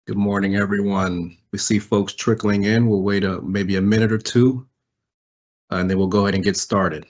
Good morning, everyone. We see folks trickling in. We'll wait maybe a minute or two, and then we'll go ahead and get started.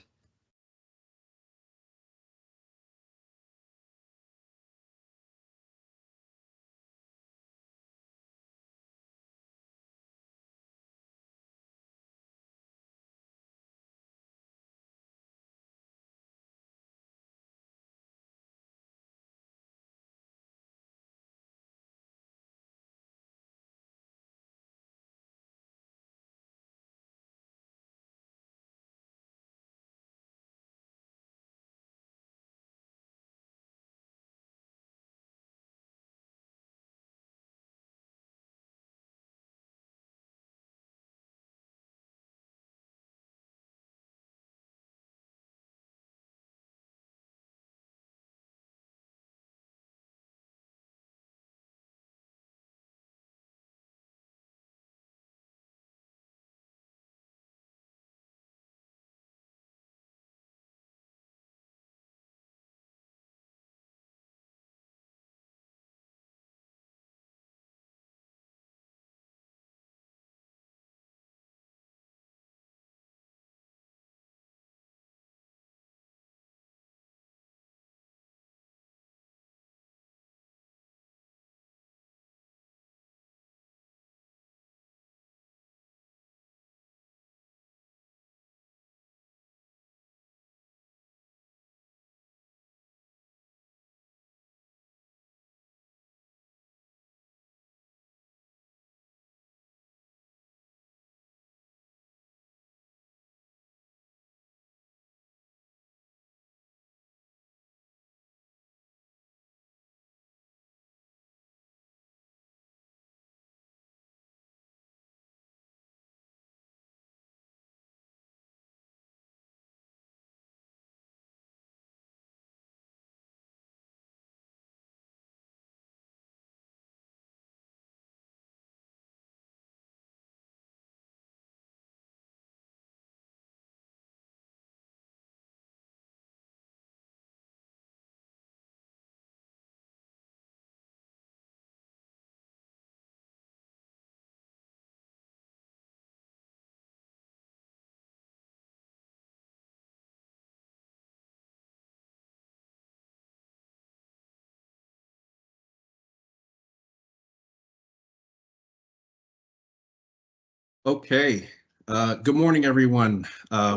Okay. Good morning, everyone.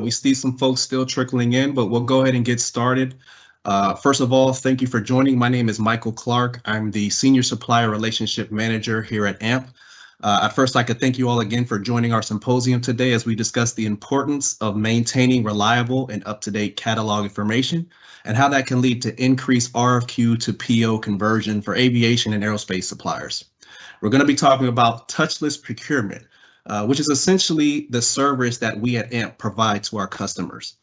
We see some folks still trickling in, but we'll go ahead and get started. First of all, thank you for joining. My name is Michael Clark. I'm the Senior Supplier Relationship Manager here at AMP. At first, I'd like to thank you all again for joining our symposium today as we discuss the importance of maintaining reliable and up-to-date catalog information and how that can lead to increased RFQ to PO conversion for aviation and aerospace suppliers. We're going to be talking about touchless procurement, which is essentially the service that we at AMP provide to our customers.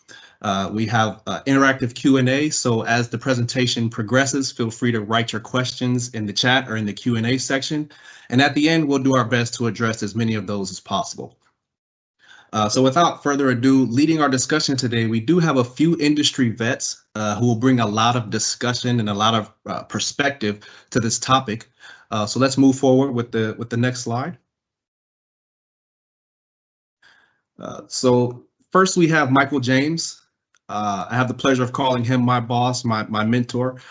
We have interactive Q&A, so as the presentation progresses, feel free to write your questions in the chat or in the Q&A section, and at the end, we'll do our best to address as many of those as possible. So without further ado, leading our discussion today, we do have a few industry vets who will bring a lot of discussion and a lot of perspective to this topic. So let's move forward with the next slide. So first we have Michael James. I have the pleasure of calling him my boss, my mentor.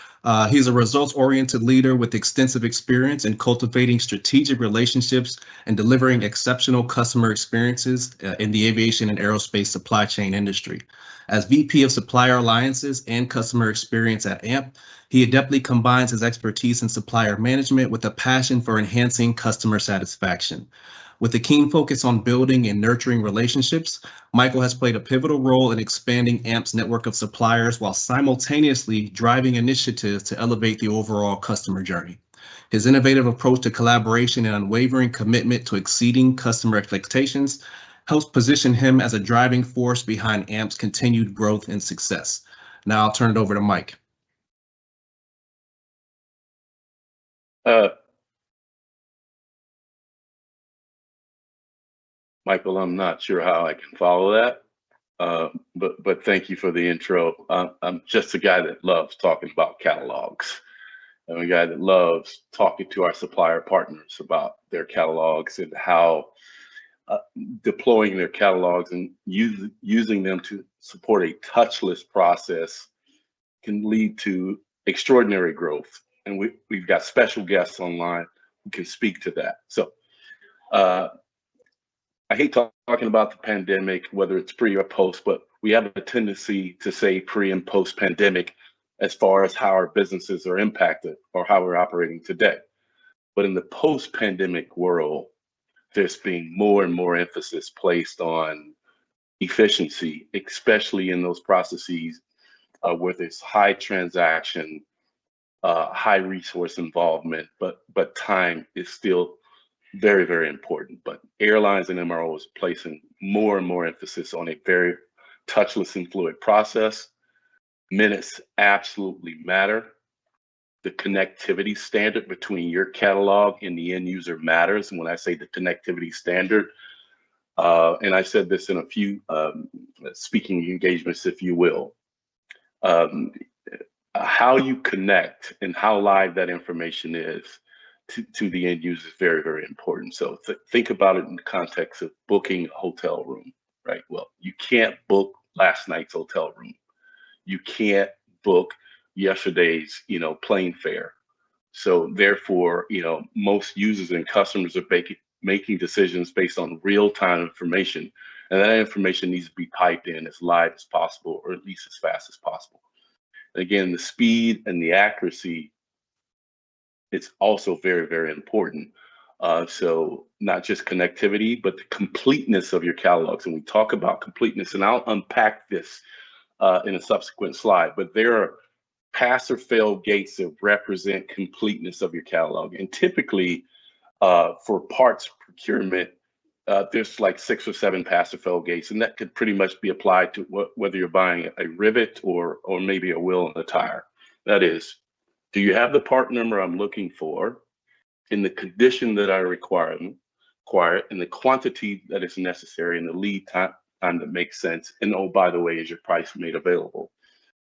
He's a results-oriented leader with extensive experience in cultivating strategic relationships and delivering exceptional customer experiences in the aviation and aerospace supply chain industry. As VP of Supplier Alliances and Customer Experience at AMP, he adeptly combines his expertise in supplier management with a passion for enhancing customer satisfaction. With a keen focus on building and nurturing relationships, Michael has played a pivotal role in expanding AMP's network of suppliers while simultaneously driving initiatives to elevate the overall customer journey. His innovative approach to collaboration and unwavering commitment to exceeding customer expectations helps position him as a driving force behind AMP's continued growth and success. Now I'll turn it over to Mike. Michael, I'm not sure how I can follow that, but thank you for the intro. I'm just a guy that loves talking about catalogs. I'm a guy that loves talking to our supplier partners about their catalogs and how deploying their catalogs and using them to support a touchless process can lead to extraordinary growth. And we've got special guests online who can speak to that. So I hate talking about the pandemic, whether it's pre or post, but we have a tendency to say pre and post pandemic as far as how our businesses are impacted or how we're operating today. But in the post pandemic world, there's being more and more emphasis placed on efficiency, especially in those processes where there's high transaction, high resource involvement, but time is still very, very important. But airlines and MROs placing more and more emphasis on a very touchless and fluid process. Minutes absolutely matter. The connectivity standard between your catalog and the end user matters. And when I say the connectivity standard, and I said this in a few speaking engagements, if you will, how you connect and how live that information is to the end user is very, very important. So think about it in the context of booking a hotel room, right? Well, you can't book last night's hotel room. You can't book yesterday's, plane fare. So therefore, most users and customers are making decisions based on real-time information, and that information needs to be piped in as live as possible, or at least as fast as possible. And again, the speed and the accuracy, it's also very, very important. So not just connectivity, but the completeness of your catalogs. And we talk about completeness, and I'll unpack this in a subsequent slide, but there are pass or fail gates that represent completeness of your catalog. And typically for parts procurement, there's like 6 or 7 pass or fail gates, and that could pretty much be applied to whether you're buying a rivet or maybe a wheel and a tire. That is, do you have the part number I'm looking for in the condition that I require, in the quantity that is necessary, and the lead time that makes sense, and oh, by the way, is your price made available?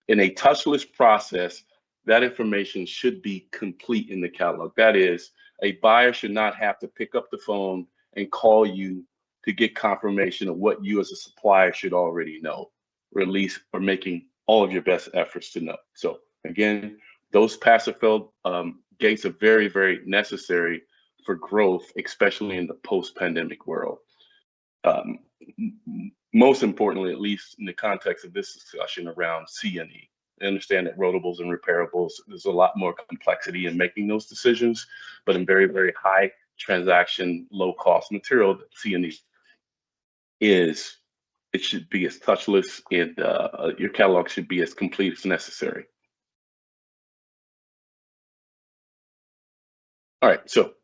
In a touchless process, that information should be complete in the catalog. That is, a buyer should not have to pick up the phone and call you to get confirmation of what you as a supplier should already know, or at least are making all of your best efforts to know. So again, those pass or fail gates are very, very necessary for growth, especially in the post-pandemic world. Most importantly, at least in the context of this discussion around C&E, I understand that rotables and repairables, there's a lot more complexity in making those decisions, but in very, very high transaction, low cost material that C&E is, it should be as touchless, and your catalog should be as complete as necessary. All right, so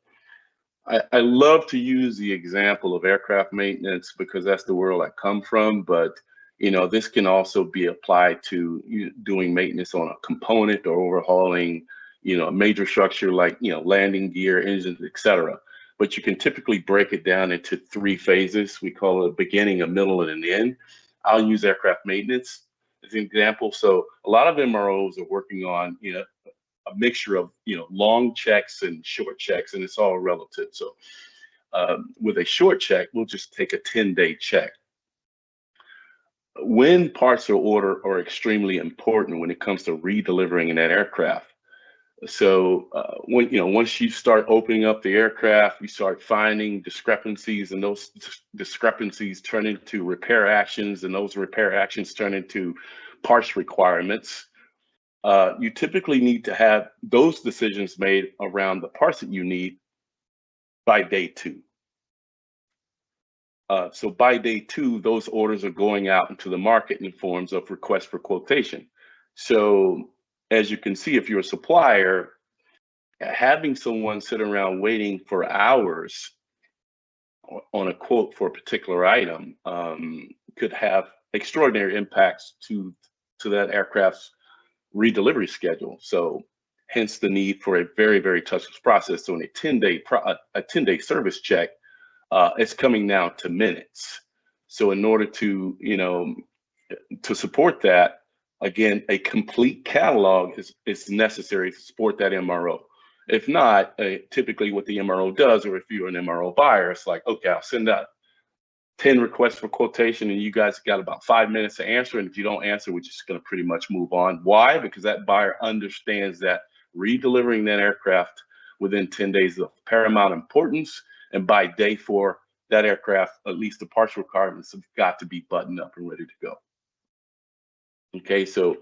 I love to use the example of aircraft maintenance because that's the world I come from, but this can also be applied to doing maintenance on a component or overhauling, a major structure like, landing gear, engines, etc. But you can typically break it down into 3 phases. We call it a beginning, a middle, and an end. I'll use aircraft maintenance as an example. So a lot of MROs are working on, a mixture of long checks and short checks, and it's all relative. So with a short check, we'll just take a 10-day check. When parts are ordered are extremely important when it comes to redelivering in that aircraft. So once you start opening up the aircraft, you start finding discrepancies, and those discrepancies turn into repair actions, and those repair actions turn into parts requirements. You typically need to have those decisions made around the parts that you need by day 2. So by day 2, those orders are going out into the market in forms of request for quotation. So as you can see, if you're a supplier, having someone sit around waiting for hours on a quote for a particular item could have extraordinary impacts to that aircraft's redelivery schedule. So hence the need for a very, very touchless process. So in a 10-day service check, it's coming now to minutes. So in order to, to support that, again, a complete catalog is necessary to support that MRO. If not, typically what the MRO does, or if you're an MRO buyer, it's like, okay, I'll send out 10 requests for quotation and you guys got about 5 minutes to answer. And if you don't answer, we're just going to pretty much move on. Why? Because that buyer understands that redelivering that aircraft within 10 days is of paramount importance. And by day 4, that aircraft, at least the parts requirements, have got to be buttoned up and ready to go. Okay, so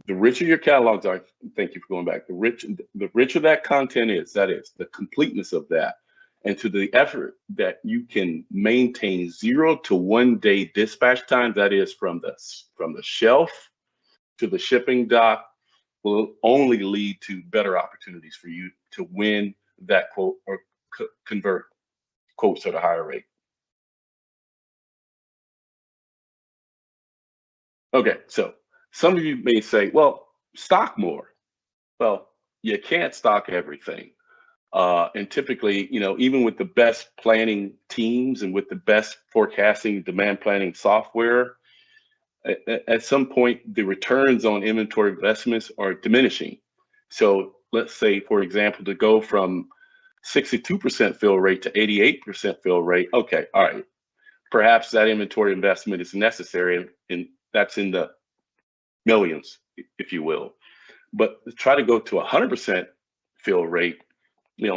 the richer your catalogs are, thank you for going back, the richer that content is, that is, the completeness of that, and to the effort that you can maintain 0 to 1 day dispatch time, that is from the shelf to the shipping dock, will only lead to better opportunities for you to win that quote or convert quotes at a higher rate. Okay, so some of you may say, well, stock more. Well, you can't stock everything. And typically, even with the best planning teams and with the best forecasting demand planning software, at some point, the returns on inventory investments are diminishing. So let's say, for example, to go from 62% fill rate to 88% fill rate, okay, all right, perhaps that inventory investment is necessary, and that's in the millions, if you will. But try to go to 100% fill rate,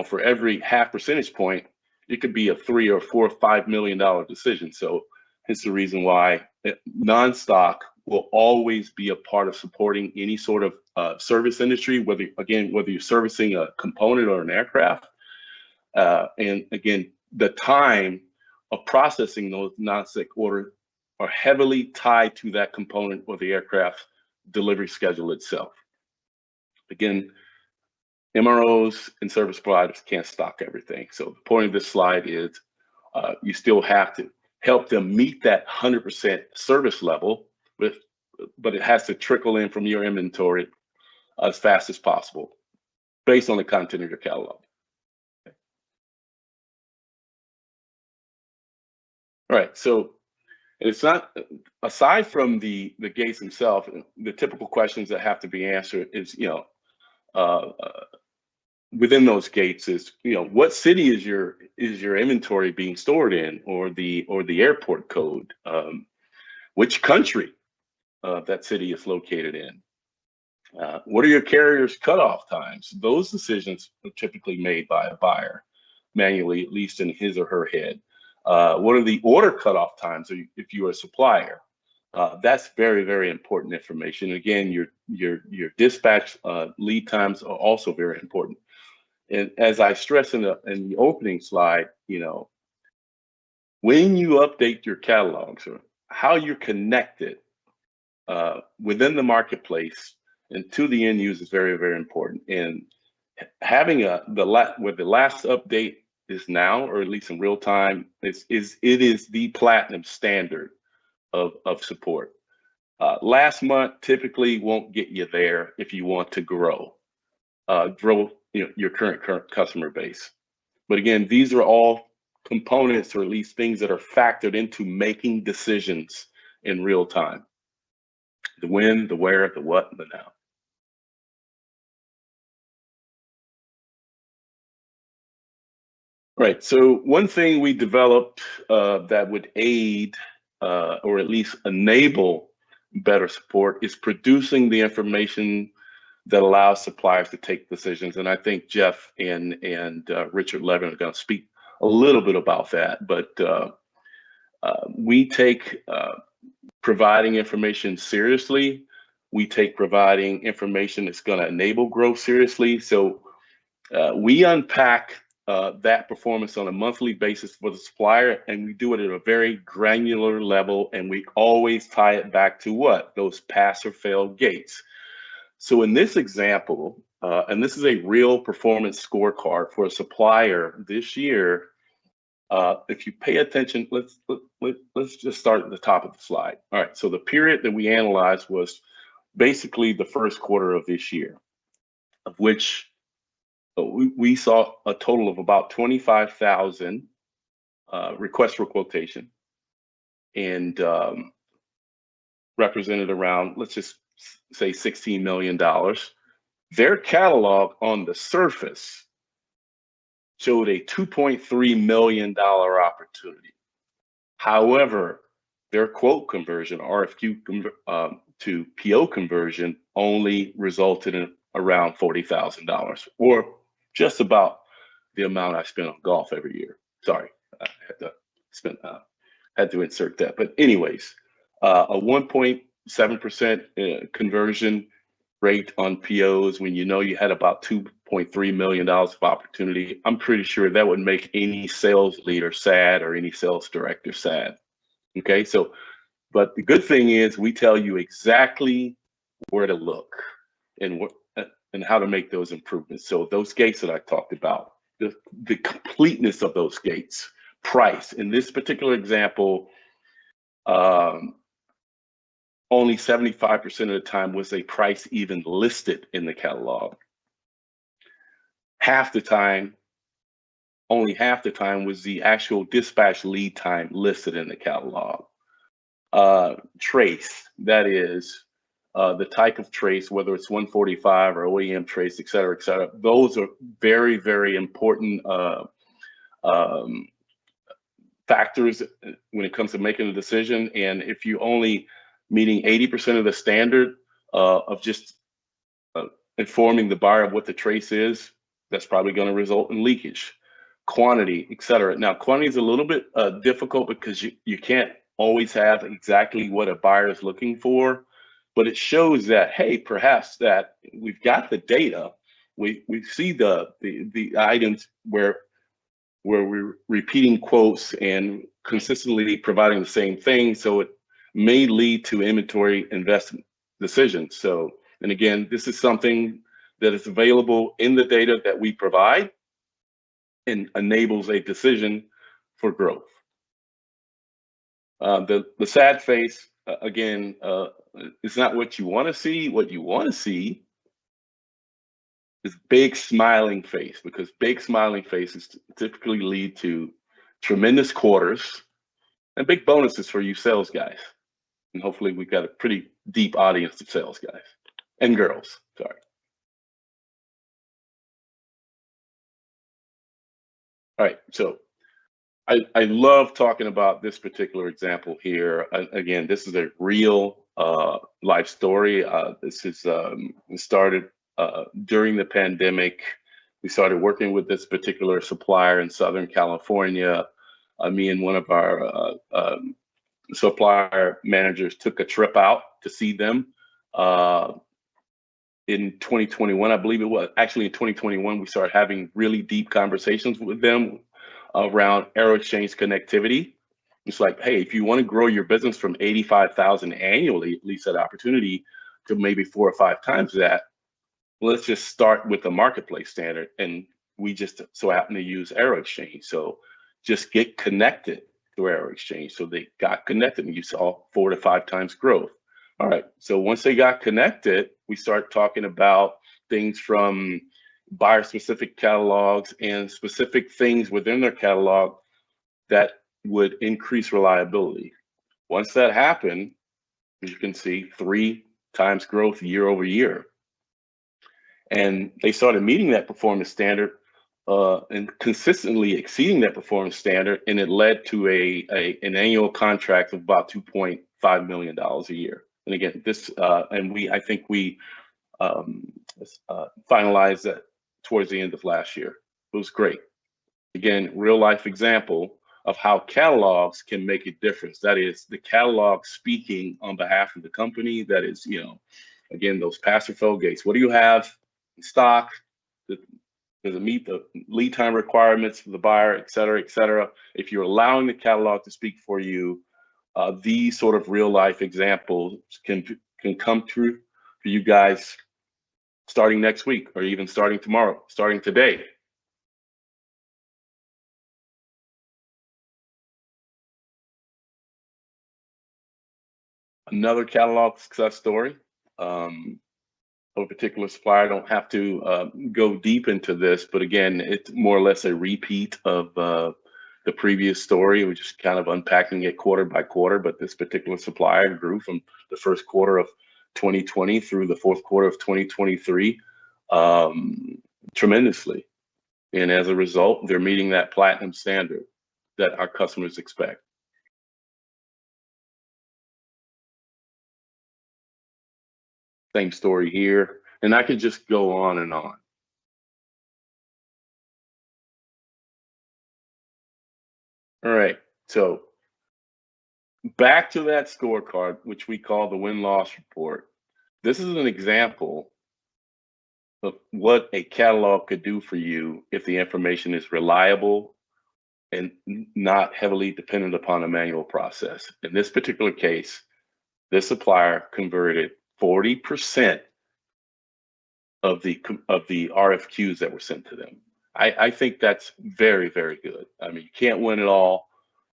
for every half percentage point, it could be a $3 or $4 or $5 million decision. So it's the reason why non-stock will always be a part of supporting any sort of service industry, whether you're servicing a component or an aircraft. And again, the time of processing those non-stick orders are heavily tied to that component or the aircraft delivery schedule itself. Again, MROs and service providers can't stock everything. So the point of this slide is you still have to help them meet that 100% service level, but it has to trickle in from your inventory as fast as possible based on the content of your catalog. Okay. All right, so it's not, aside from the gates themselves, the typical questions that have to be answered is, within those gates is, what city is your inventory being stored in, or the airport code, which country that city is located in, what are your carrier's cutoff times? Those decisions are typically made by a buyer manually, at least in his or her head. What are the order cutoff times if you are a supplier? That's very, very important information. Again, your dispatch lead times are also very important. And as I stress in the opening slide, when you update your catalogs, or how you're connected within the marketplace and to the end user is very, very important. And having where the last update is now, or at least in real time, it is the platinum standard of support. Last month typically won't get you there if you want to grow your current customer base. But again, these are all components, or at least things that are factored into making decisions in real time. The when, the where, the what, and the now. Right, so one thing we developed that would aid or at least enable better support is producing the information that allows suppliers to take decisions. And I think Jeff and Richard Levin are going to speak a little bit about that. But we take providing information seriously. We take providing information that's going to enable growth seriously. So we unpack that performance on a monthly basis for the supplier, and we do it at a very granular level, and we always tie it back to what? Those pass or fail gates. So in this example, and this is a real performance scorecard for a supplier this year, if you pay attention, let's just start at the top of the slide. All right, so the period that we analyzed was basically the first quarter of this year, of which we saw a total of about 25,000 requests for quotation, and represented around, let's just say $16 million, their catalog on the surface showed a $2.3 million opportunity. However, their quote conversion, RFQ to PO conversion, only resulted in around $40,000, or just about the amount I spend on golf every year. Sorry, I had to insert that. But anyways, a 1.7% conversion rate on POs when you know you had about $2.3 million of opportunity. I'm pretty sure that would make any sales leader sad or any sales director sad. Okay, so, but the good thing is we tell you exactly where to look and how to make those improvements. So those gates that I talked about, the completeness of those gates, price. In this particular example, only 75% of the time was a price even listed in the catalog. Only half the time was the actual dispatch lead time listed in the catalog. Trace, that is the type of trace, whether it's 145 or OEM trace, et cetera, those are very, very important factors when it comes to making a decision. And if you only meeting 80% of the standard of just informing the buyer of what the trace is, that's probably going to result in leakage. Quantity, et cetera. Now, quantity is a little bit difficult because you can't always have exactly what a buyer is looking for, but it shows that, hey, perhaps that we've got the data, we see the items where we're repeating quotes and consistently providing the same thing, so it may lead to inventory investment decisions. So, and again, this is something that is available in the data that we provide and enables a decision for growth. The sad face, again, is not what you want to see. What you want to see is big smiling face, because big smiling faces typically lead to tremendous quarters and big bonuses for you sales guys. And hopefully we've got a pretty deep audience of sales guys and girls, sorry. All right, so I love talking about this particular example here. Again, this is a real life story. This is started during the pandemic. We started working with this particular supplier in Southern California. Me and one of our supplier managers took a trip out to see them in 2021, I believe it was. Actually, in 2021, we started having really deep conversations with them around aero exchange connectivity. It's like, hey, if you want to grow your business from 85,000 annually, at least that opportunity, to maybe 4 or 5 times that, let's just start with the marketplace standard. And we just so happen to use aero exchange. So just get connected to aero exchange. So they got connected and you saw 4 to 5 times growth. All right, so once they got connected, we start talking about things from buyer-specific catalogs and specific things within their catalog that would increase reliability. Once that happened, as you can see, 3 times growth year over year. And they started meeting that performance standard and consistently exceeding that performance standard, and it led to an annual contract of about $2.5 million a year. And again, this I think we finalized that towards the end of last year. It was great. Again, real life example of how catalogs can make a difference. That is the catalog speaking on behalf of the company. That is, again, those pass or fail gates. What do you have in stock? Does it meet the lead time requirements for the buyer, et cetera, et cetera? If you're allowing the catalog to speak for you, these sort of real life examples can come true for you guys starting next week, or even starting tomorrow, starting today. Another catalog success story of a particular supplier. I don't have to go deep into this, but again, it's more or less a repeat of the previous story. We're just kind of unpacking it quarter by quarter, but this particular supplier grew from the first quarter of 2020 through the fourth quarter of 2023 tremendously. And as a result, they're meeting that platinum standard that our customers expect. Same story here. And I could just go on and on. All right, so back to that scorecard, which we call the win-loss report. This is an example of what a catalog could do for you if the information is reliable and not heavily dependent upon a manual process. In this particular case, this supplier converted 40% of the RFQs that were sent to them. I think that's very, very good. I mean, you can't win it all,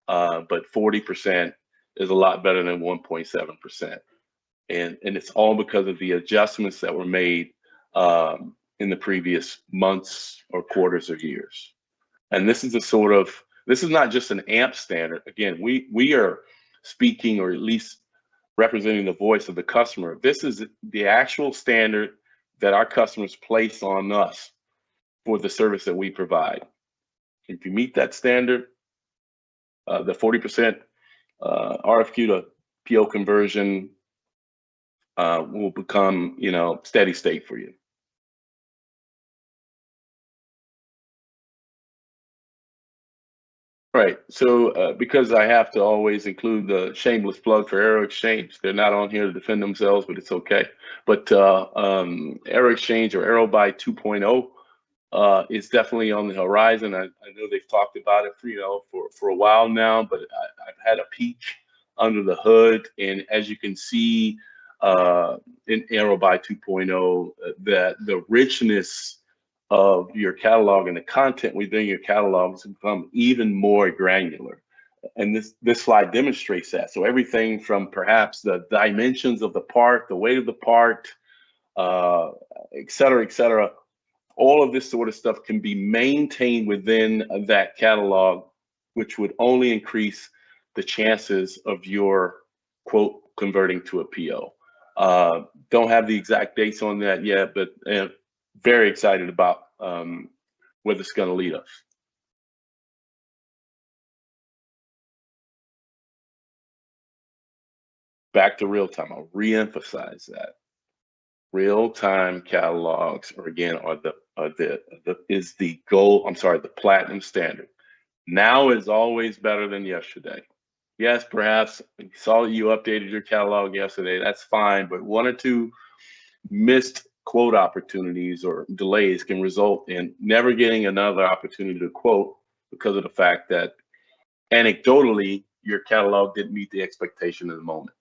but 40% is a lot better than 1.7%. And it's all because of the adjustments that were made in the previous months or quarters or years. And this is this is not just an AMP standard. Again, we are speaking, or at least representing the voice of the customer. This is the actual standard that our customers place on us for the service that we provide. If you meet that standard, the 40% RFQ to PO conversion will become, steady state for you. Right. So because I have to always include the shameless plug for Aero Exchange, they're not on here to defend themselves, but it's okay. But Aero Exchange, or AeroBuy 2.0, is definitely on the horizon. I know they've talked about it for a while now, but I've had a peek under the hood, and as you can see in AeroBuy 2.0, that the richness of your catalog and the content within your catalog has become even more granular. And this slide demonstrates that. So everything from perhaps the dimensions of the part, the weight of the part, et cetera, all of this sort of stuff can be maintained within that catalog, which would only increase the chances of your quote converting to a PO. Don't have the exact dates on that yet, but very excited about where this is going to lead us. Back to real time. I'll re-emphasize that. Real-time catalogs, or again, is the goal. I'm sorry, the platinum standard. Now is always better than yesterday. Yes, perhaps I saw you updated your catalog yesterday. That's fine, but one or two missed quote opportunities or delays can result in never getting another opportunity to quote because of the fact that anecdotally your catalog didn't meet the expectation in the moment.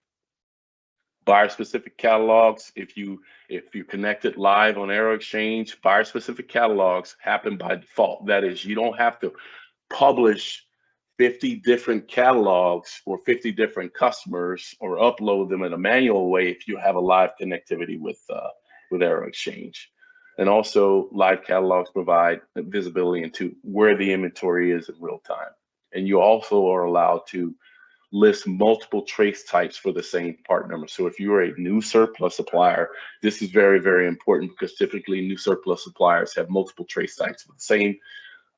Buyer specific catalogs, if you connected live on Aero Exchange, buyer specific catalogs happen by default. That is, you don't have to publish 50 different catalogs for 50 different customers or upload them in a manual way if you have a live connectivity with Aero Exchange. And also, live catalogs provide visibility into where the inventory is in real time. And you also are allowed to list multiple trace types for the same part number. So if you're a new surplus supplier, this is very, very important, because typically new surplus suppliers have multiple trace types for the same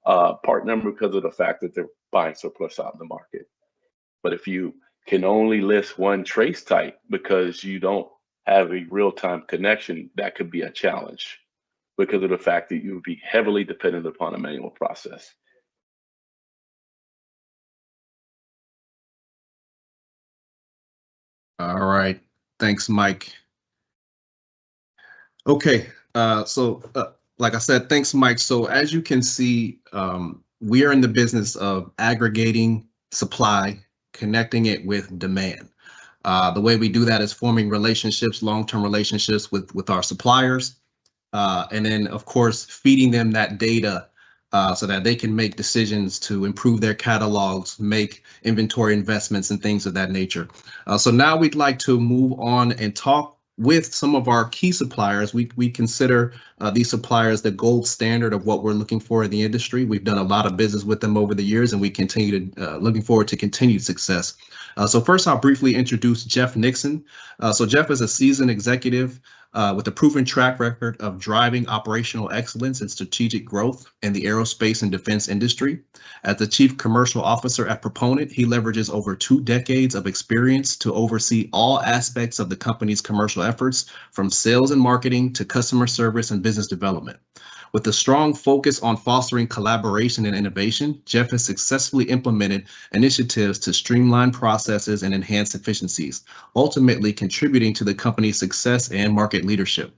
part number because of the fact that they're buying surplus out in the market. But if you can only list one trace type because you don't have a real-time connection, that could be a challenge because of the fact that you would be heavily dependent upon a manual process. All right. Thanks, Mike. Okay. Like I said, thanks, Mike. So as you can see, we are in the business of aggregating supply, connecting it with demand. The way we do that is forming relationships, long-term relationships with our suppliers, and then, of course, feeding them that data so that they can make decisions to improve their catalogs, make inventory investments and things of that nature. So now we'd like to move on and talk with some of our key suppliers. We consider these suppliers the gold standard of what we're looking for in the industry. We've done a lot of business with them over the years, and we continue to looking forward to continued success. So first, I'll briefly introduce Jeff Nixon. So Jeff is a seasoned executive with a proven track record of driving operational excellence and strategic growth in the aerospace and defense industry. As the Chief Commercial Officer at Proponent, he leverages over 2 decades of experience to oversee all aspects of the company's commercial efforts, from sales and marketing to customer service and business development. With a strong focus on fostering collaboration and innovation, Jeff has successfully implemented initiatives to streamline processes and enhance efficiencies, ultimately contributing to the company's success and market leadership.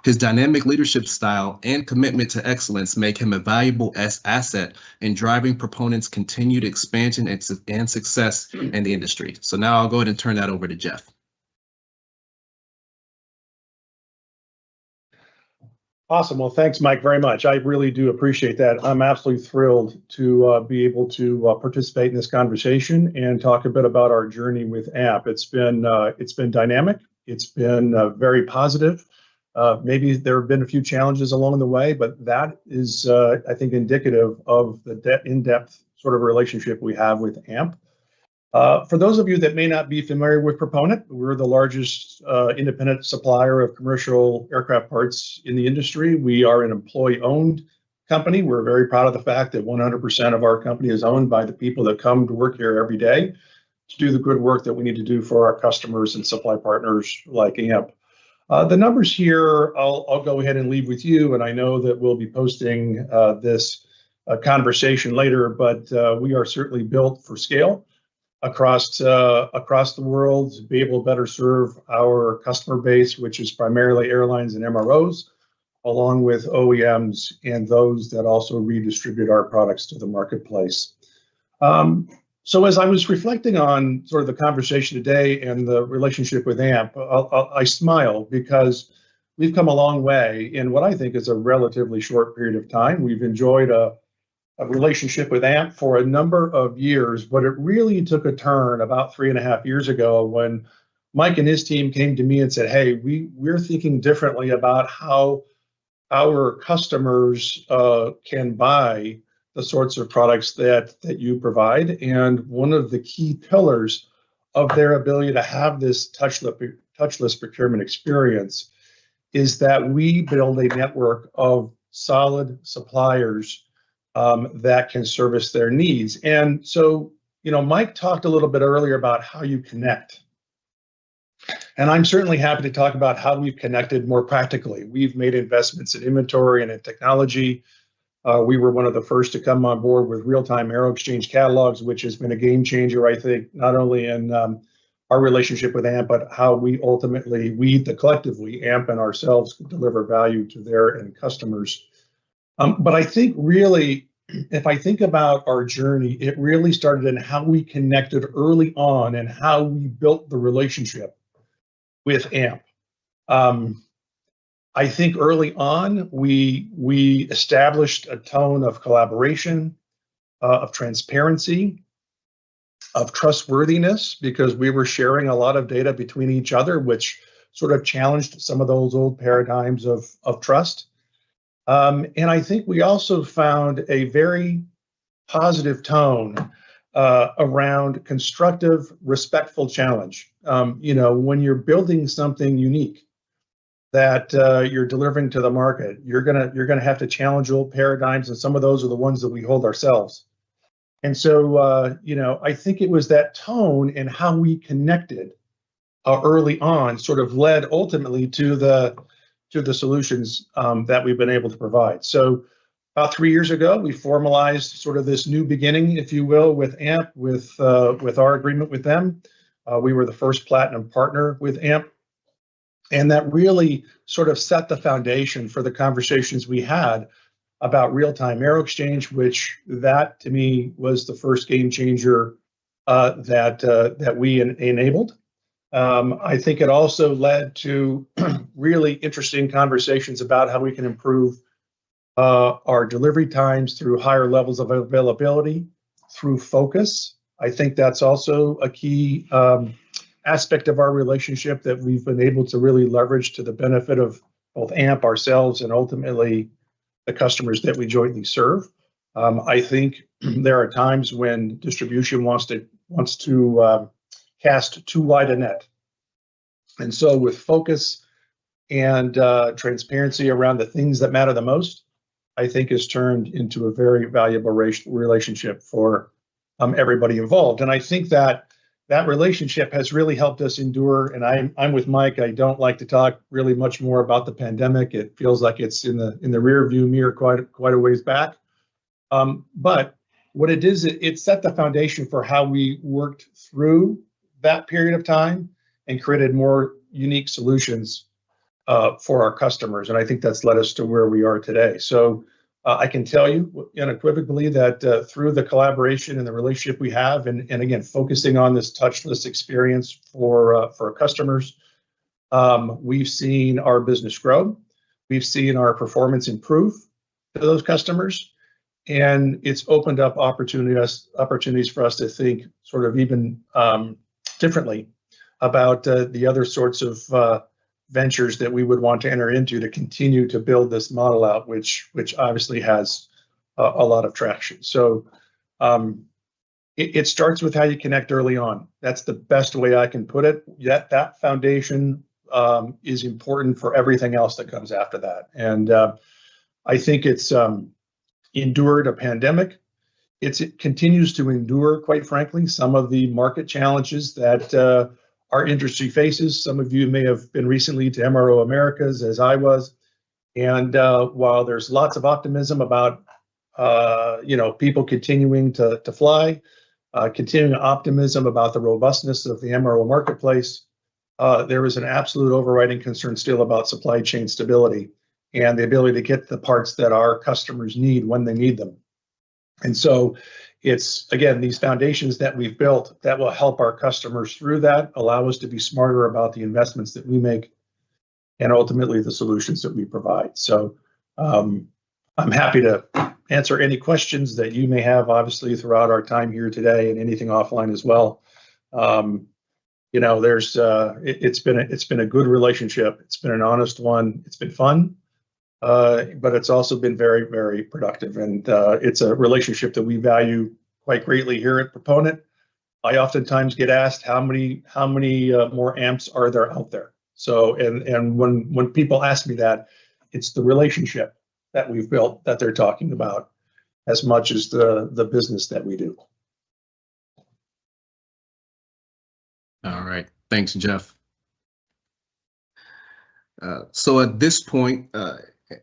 His dynamic leadership style and commitment to excellence make him a valuable asset in driving Proponent's continued expansion and success in the industry. So now I'll go ahead and turn that over to Jeff. Awesome. Well, thanks, Mike, very much. I really do appreciate that. I'm absolutely thrilled to be able to participate in this conversation and talk a bit about our journey with AMP. It's been dynamic. It's been very positive. Maybe there have been a few challenges along the way, but that is, I think, indicative of the in-depth sort of relationship we have with AMP. For those of you that may not be familiar with Proponent, we're the largest independent supplier of commercial aircraft parts in the industry. We are an employee-owned company. We're very proud of the fact that 100% of our company is owned by the people that come to work here every day to do the good work that we need to do for our customers and supply partners like AMP. The numbers here, I'll go ahead and leave with you, and I know that we'll be posting this conversation later, but we are certainly built for scale across the world to be able to better serve our customer base, which is primarily airlines and MROs, along with OEMs and those that also redistribute our products to the marketplace. So as I was reflecting on sort of the conversation today and the relationship with AMP, I smile because we've come a long way in what I think is a relatively short period of time. We've enjoyed a relationship with AMP for a number of years, but it really took a turn about 3.5 years ago when Mike and his team came to me and said, hey, we're thinking differently about how our customers can buy the sorts of products that you provide. And one of the key pillars of their ability to have this touchless procurement experience is that we build a network of solid suppliers that can service their needs. And so, Mike talked a little bit earlier about how you connect. And I'm certainly happy to talk about how we've connected more practically. We've made investments in inventory and in technology. We were one of the first to come on board with real-time aero exchange catalogs, which has been a game changer, I think, not only in our relationship with AMP, but how we ultimately, collectively, AMP and ourselves, can deliver value to their end customers. But I think really, if I think about our journey, it really started in how we connected early on and how we built the relationship with AMP. I think early on, we established a tone of collaboration, of transparency, of trustworthiness, because we were sharing a lot of data between each other, which sort of challenged some of those old paradigms of trust. And I think we also found a very positive tone around constructive, respectful challenge. When you're building something unique that you're delivering to the market, you're gonna have to challenge old paradigms, and some of those are the ones that we hold ourselves. And so, I think it was that tone and how we connected early on sort of led ultimately to the solutions that we've been able to provide. So about 3 years ago, we formalized sort of this new beginning, if you will, with AMP, with our agreement with them. We were the first platinum partner with AMP. And that really sort of set the foundation for the conversations we had about real-time aero exchange, which that to me was the first game changer that we enabled. I think it also led to really interesting conversations about how we can improve our delivery times through higher levels of availability, through focus. I think that's also a key aspect of our relationship that we've been able to really leverage to the benefit of both AMP, ourselves, and ultimately the customers that we jointly serve. I think there are times when distribution wants to cast too wide a net. And so with focus and transparency around the things that matter the most, I think has turned into a very valuable relationship for everybody involved. And I think that that relationship has really helped us endure. And I'm with Mike. I don't like to talk really much more about the pandemic. It feels like it's in the rear view mirror quite a ways back. But what it is, it set the foundation for how we worked through that period of time and created more unique solutions for our customers. And I think that's led us to where we are today. So I can tell you unequivocally that through the collaboration and the relationship we have, and again, focusing on this touchless experience for our customers, we've seen our business grow. We've seen our performance improve to those customers. And it's opened up opportunities for us to think sort of even differently about the other sorts of ventures that we would want to enter into to continue to build this model out, which obviously has a lot of traction. So it starts with how you connect early on. That's the best way I can put it. Yet that foundation is important for everything else that comes after that. And I think it's endured a pandemic. It continues to endure, quite frankly, some of the market challenges that our industry faces. Some of you may have been recently to MRO Americas, as I was. And while there's lots of optimism about people continuing to fly, continuing optimism about the robustness of the MRO marketplace, there is an absolute overriding concern still about supply chain stability and the ability to get the parts that our customers need when they need them. And so it's, again, these foundations that we've built that will help our customers through that, allow us to be smarter about the investments that we make, and ultimately the solutions that we provide. So I'm happy to answer any questions that you may have, obviously, throughout our time here today, and anything offline as well. It's been a good relationship. It's been an honest one. It's been fun. But it's also been very, very productive. And it's a relationship that we value quite greatly here at Proponent. I oftentimes get asked how many more amps are there out there. So and when people ask me that, it's the relationship that we've built that they're talking about as much as the business that we do. All right. Thanks, Jeff. So at this point,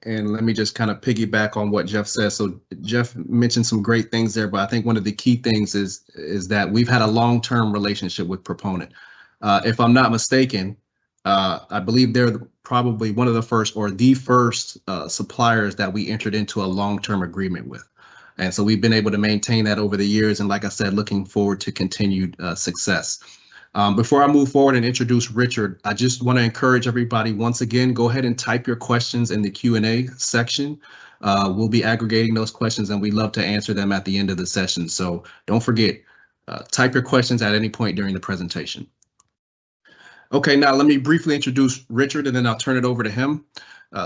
and let me just kind of piggyback on what Jeff said. So Jeff mentioned some great things there, but I think one of the key things is that we've had a long-term relationship with Proponent. If I'm not mistaken, I believe they're probably one of the first or the first suppliers that we entered into a long-term agreement with. And so we've been able to maintain that over the years. And like I said, looking forward to continued success. Before I move forward and introduce Richard, I just want to encourage everybody, once again, go ahead and type your questions in the Q&A section. We'll be aggregating those questions and we love to answer them at the end of the session. So don't forget, type your questions at any point during the presentation. Okay, now let me briefly introduce Richard and then I'll turn it over to him.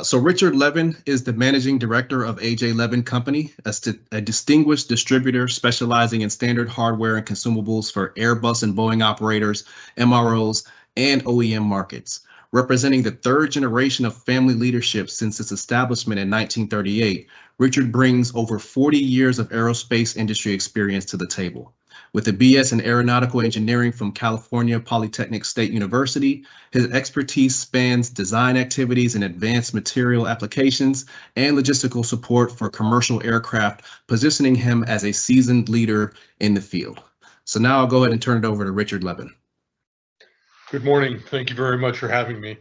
So Richard Levin is the managing director of AJ Levin Company, a distinguished distributor specializing in standard hardware and consumables for Airbus and Boeing operators, MROs, and OEM markets. Representing the third generation of family leadership since its establishment in 1938, Richard brings over 40 years of aerospace industry experience to the table. With a BS in aeronautical engineering from California Polytechnic State University, his expertise spans design activities in advanced material applications and logistical support for commercial aircraft, positioning him as a seasoned leader in the field. So now I'll go ahead and turn it over to Richard Levin. Good morning. Thank you very much for having me.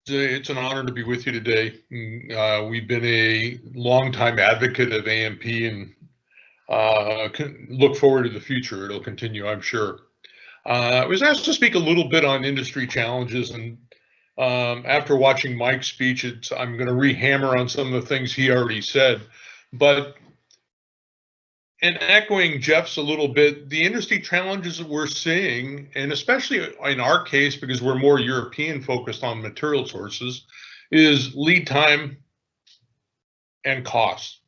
It's an honor to be with you today. We've been a longtime advocate of AMP and look forward to the future. It'll continue, I'm sure. I was asked to speak a little bit on industry challenges, and after watching Mike's speech, I'm going to rehammer on some of the things he already said. But And echoing Jeff's a little bit, the industry challenges that we're seeing, and especially in our case, because we're more European focused on material sources, is lead time and cost.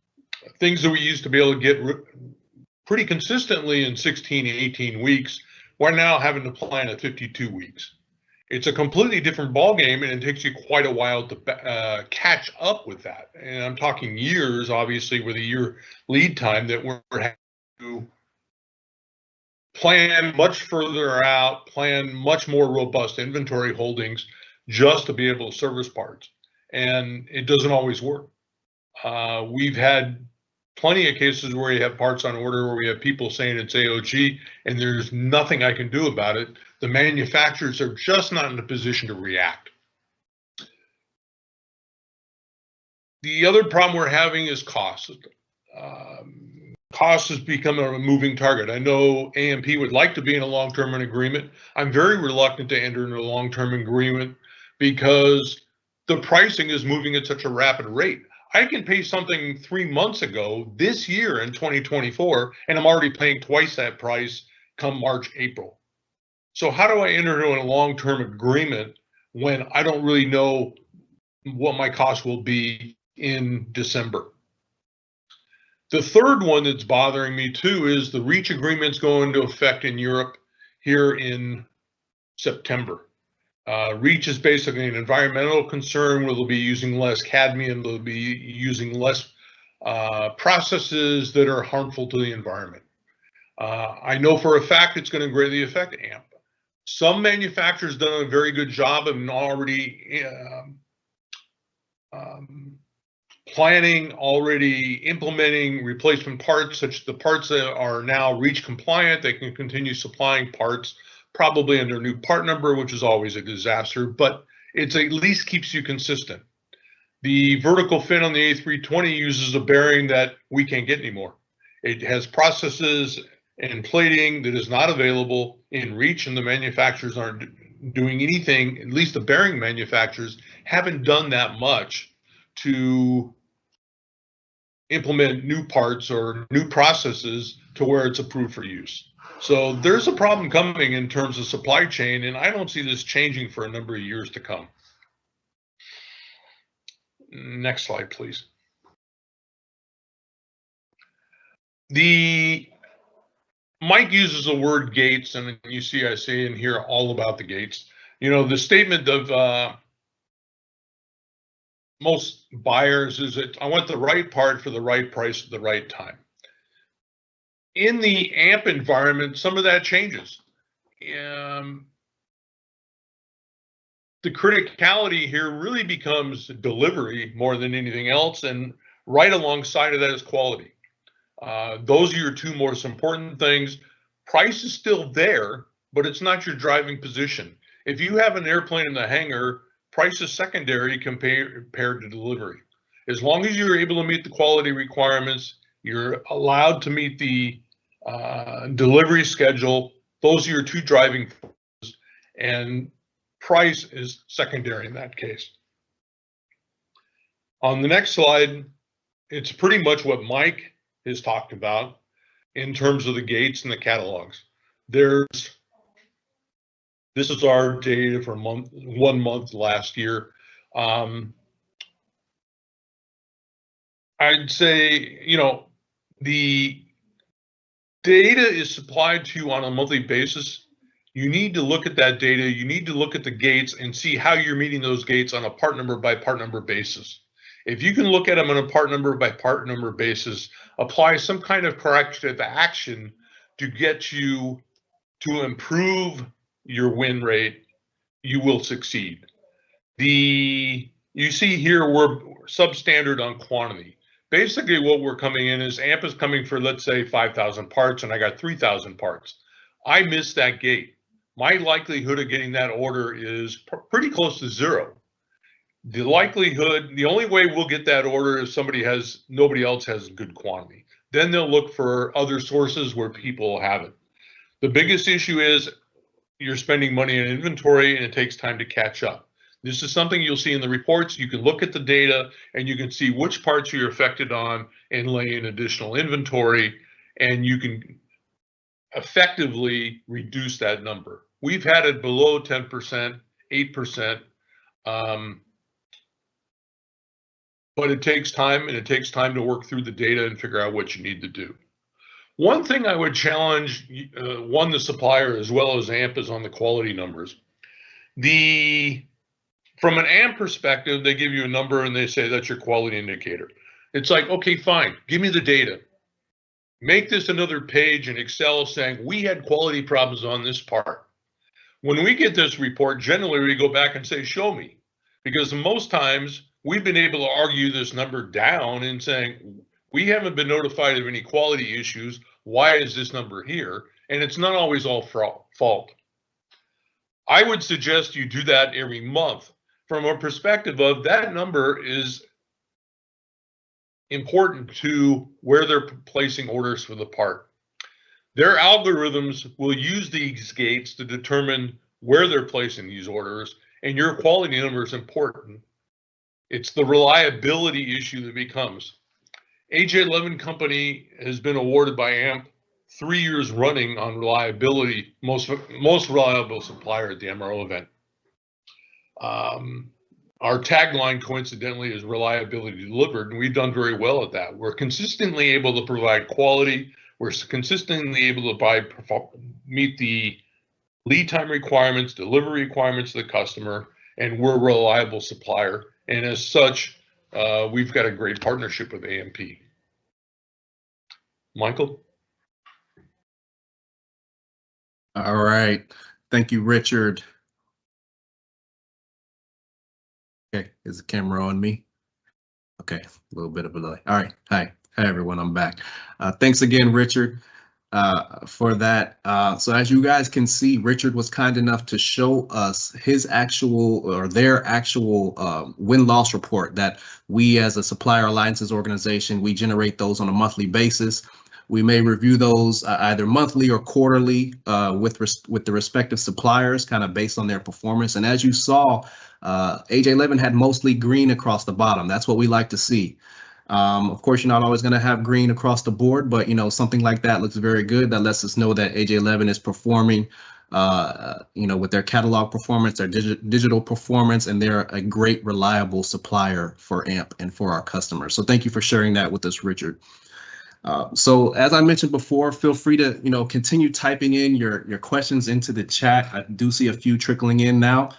Things that we used to be able to get pretty consistently in 16 and 18 weeks, we're now having to plan at 52 weeks. It's a completely different ballgame, and it takes you quite a while to catch up with that. And I'm talking years, obviously, with a year lead time that we're having to plan much further out, plan much more robust inventory holdings just to be able to service parts. And it doesn't always work. We've had plenty of cases where you have parts on order where we have people saying it's AOG and there's nothing I can do about it. The manufacturers are just not in a position to react. The other problem we're having is cost. Cost has become a moving target. I know AMP would like to be in a long-term agreement. I'm very reluctant to enter into a long-term agreement because the pricing is moving at such a rapid rate. I can pay something 3 months ago this year in 2024, and I'm already paying twice that price come March, April. So how do I enter into a long-term agreement when I don't really know what my cost will be in December? The third one that's bothering me too is the REACH agreement's going into effect in Europe here in September. REACH is basically an environmental concern where they'll be using less cadmium, they'll be using less processes that are harmful to the environment. I know for a fact it's going to greatly affect AMP. Some manufacturers done a very good job of already planning, already implementing replacement parts, such as the parts that are now REACH compliant. They can continue supplying parts probably under a new part number, which is always a disaster, but it at least keeps you consistent. The vertical fin on the A320 uses a bearing that we can't get anymore. It has processes and plating that is not available in REACH, and the manufacturers aren't doing anything, at least the bearing manufacturers haven't done that much to implement new parts or new processes to where it's approved for use. So there's a problem coming in terms of supply chain, and I don't see this changing for a number of years to come. Next slide, please. Mike uses the word gates, and you see I say in here all about the gates. You know, the statement of most buyers is that I want the right part for the right price at the right time. In the AMP environment, some of that changes. The criticality here really becomes delivery more than anything else, and right alongside of that is quality. Those are your two most important things. Price is still there, but it's not your driving position. If you have an airplane in the hangar, price is secondary compared to delivery. As long as you're able to meet the quality requirements, you're allowed to meet the delivery schedule. Those are your two driving forces, and price is secondary in that case. On the next slide, it's pretty much what Mike has talked about in terms of the gates and the catalogs. This is our data for 1 month last year. I'd say, you know, the data is supplied to you on a monthly basis. You need to look at that data. You need to look at the gates and see how you're meeting those gates on a part number by part number basis. If you can look at them on a part number by part number basis, apply some kind of corrective action to get you to improve your win rate, you will succeed. You see here we're substandard on quantity. Basically what we're coming in is AMP is coming for, let's say, 5,000 parts and I got 3,000 parts. I missed that gate. My likelihood of getting that order is pretty close to zero. The likelihood, the only way we'll get that order is nobody else has good quantity. Then they'll look for other sources where people have it. The biggest issue is you're spending money on inventory and it takes time to catch up. This is something you'll see in the reports. You can look at the data and you can see which parts you're affected on and lay in additional inventory. and you can effectively reduce that number. We've had it below 10%, 8%, but it takes time, and it takes time to work through the data and figure out what you need to do. One thing I would challenge, the supplier as well as AMP, is on the quality numbers. From an AMP perspective, they give you a number and they say that's your quality indicator. It's like, okay, fine, give me the data. Make this another page in Excel saying we had quality problems on this part. When we get this report, generally we go back and say, show me, because most times we've been able to argue this number down and saying, we haven't been notified of any quality issues. Why is this number here? And it's not always all fault. I would suggest you do that every month from a perspective of that number is important to where they're placing orders for the part. Their algorithms will use these gates to determine where they're placing these orders, and your quality number is important. It's the reliability issue that becomes. AJ11 Company has been awarded by AMP 3 years running on reliability, most reliable supplier at the MRO event. Our tagline, coincidentally, is reliability delivered, and we've done very well at that. We're consistently able to provide quality. We're consistently able to meet the lead time requirements, delivery requirements to the customer, and we're a reliable supplier. And as such, we've got a great partnership with AMP. Michael? All right. Thank you, Richard. Okay, is the camera on me? Okay, a little bit of a delay. All right, hi everyone, I'm back. Thanks again, Richard, for that. So as you guys can see, Richard was kind enough to show us his actual or their actual win-loss report that we as a supplier alliances organization, we generate those on a monthly basis. We may review those either monthly or quarterly with the respective suppliers, kind of based on their performance. And as you saw, AJ11 had mostly green across the bottom. That's what we like to see. Of course, you're not always going to have green across the board, but something like that looks very good. That lets us know that AJ11 is performing, with their catalog performance, their digital performance, and they're a great, reliable supplier for AMP and for our customers. So thank you for sharing that with us, Richard. So as I mentioned before, feel free to continue typing in your questions into the chat. I do see a few trickling in now.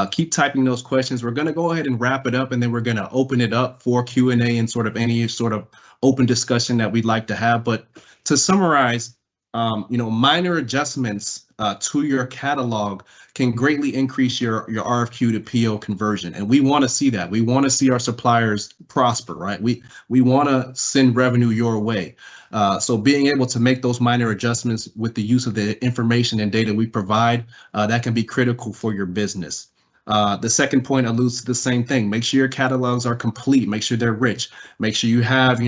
Keep typing those questions. We're going to go ahead and wrap it up, and then we're going to open it up for Q&A and sort of any sort of open discussion that we'd like to have. But to summarize, minor adjustments to your catalog can greatly increase your RFQ to PO conversion. And we want to see that. We want to see our suppliers prosper, right? We want to send revenue your way. So being able to make those minor adjustments with the use of the information and data we provide, that can be critical for your business. The second point alludes to the same thing. Make sure your catalogs are complete. Make sure they're rich. Make sure you have,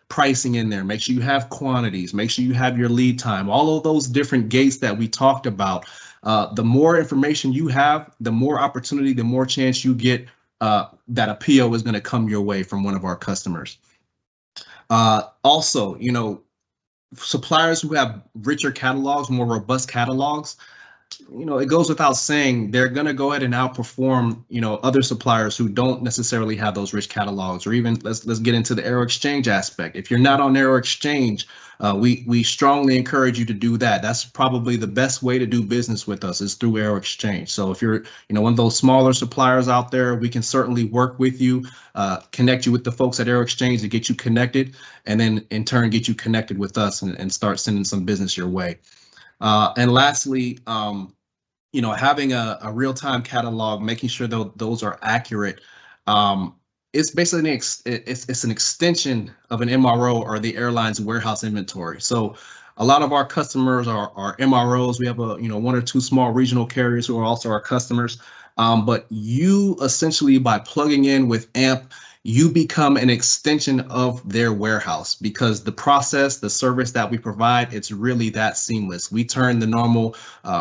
pricing in there. Make sure you have quantities. Make sure you have your lead time. All of those different gates that we talked about. The more information you have, the more opportunity, the more chance you get that a PO is going to come your way from one of our customers. Also, suppliers who have richer catalogs, more robust catalogs, it goes without saying they're going to go ahead and outperform, other suppliers who don't necessarily have those rich catalogs. Or even let's get into the Aero Exchange aspect. If you're not on Aero Exchange, we strongly encourage you to do that. That's probably the best way to do business with us is through Aero Exchange. So if you're, one of those smaller suppliers out there, we can certainly work with you, connect you with the folks at Aero Exchange to get you connected, and then in turn get you connected with us and start sending some business your way. And lastly, having a real-time catalog, making sure those are accurate. It's basically it's an extension of an MRO or the airline's warehouse inventory. So a lot of our customers are MROs. We have one or two small regional carriers who are also our customers. But you essentially, by plugging in with AMP, you become an extension of their warehouse because the process, the service that we provide, it's really that seamless. We turn the normal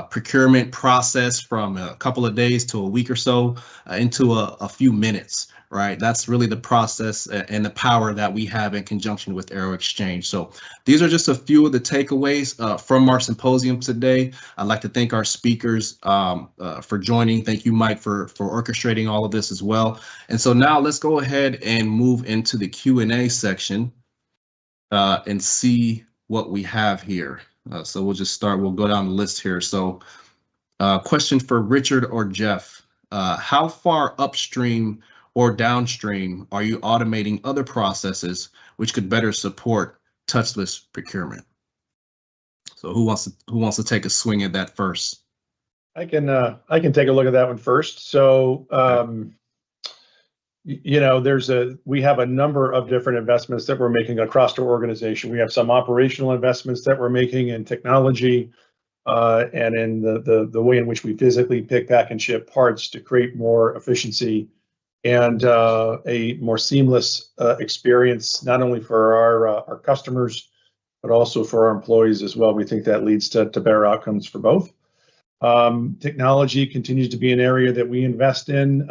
procurement process from a couple of days to a week or so into a few minutes, right? That's really the process and the power that we have in conjunction with Aero Exchange. So these are just a few of the takeaways from our symposium today. I'd like to thank our speakers for joining. Thank you, Mike, for orchestrating all of this as well. And so now let's go ahead and move into the Q&A section and see what we have here. So we'll just start, we'll go down the list here. So question for Richard or Jeff. How far upstream or downstream are you automating other processes which could better support touchless procurement? So who wants to take a swing at that first? I can take a look at that one first. So you know, we have a number of different investments that we're making across our organization. We have some operational investments that we're making in technology and in the way in which we physically pick, pack, and ship parts to create more efficiency and a more seamless experience, not only for our customers, but also for our employees as well. We think that leads to better outcomes for both. Technology continues to be an area that we invest in.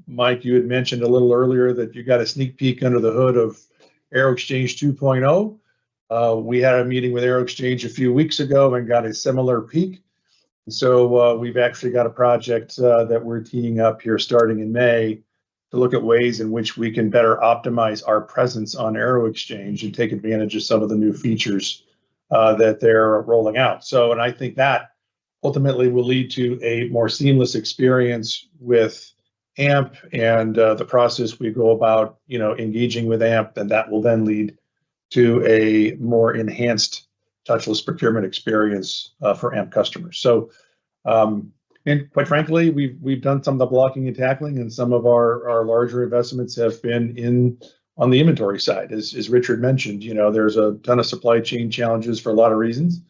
Mike, you had mentioned a little earlier that you got a sneak peek under the hood of Aero Exchange 2.0. We had a meeting with Aero Exchange a few weeks ago and got a similar peek. So we've actually got a project that we're teeing up here starting in May to look at ways in which we can better optimize our presence on Aero Exchange and take advantage of some of the new features that they're rolling out. So, and I think that ultimately will lead to a more seamless experience with AMP and the process we go about, you know, engaging with AMP, and that will then lead to a more enhanced touchless procurement experience for AMP customers. So, and quite frankly, we've done some of the blocking and tackling, and some of our larger investments have been on the inventory side. As Richard mentioned, you know, there's a ton of supply chain challenges for a lot of reasons.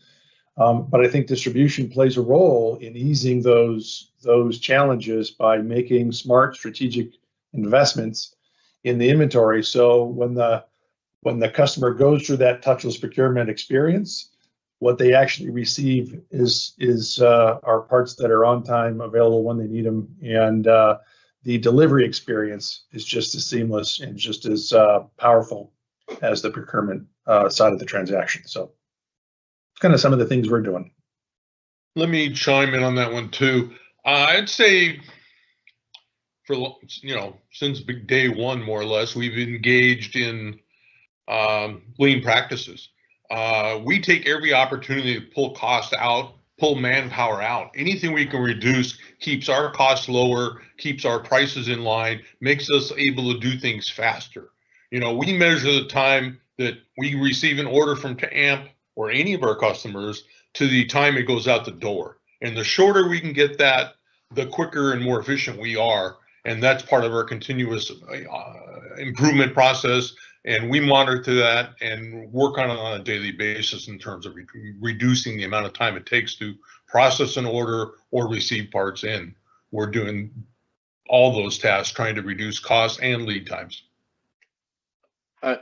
But I think distribution plays a role in easing those challenges by making smart strategic investments in the inventory. So when the customer goes through that touchless procurement experience, what they actually receive is our parts that are on time, available when they need them, and the delivery experience is just as seamless and just as powerful as the procurement side of the transaction. So it's kind of some of the things we're doing. Let me chime in on that one too. I'd say for, you know, since day one, more or less, we've engaged in lean practices. We take every opportunity to pull costs out, pull manpower out. Anything we can reduce keeps our costs lower, keeps our prices in line, makes us able to do things faster. You know, we measure the time that we receive an order from AMP or any of our customers to the time it goes out the door. And the shorter we can get that, the quicker and more efficient we are. And that's part of our continuous improvement process. And we monitor that and work on it on a daily basis in terms of reducing the amount of time it takes to process an order or receive parts in. We're doing all those tasks, trying to reduce costs and lead times.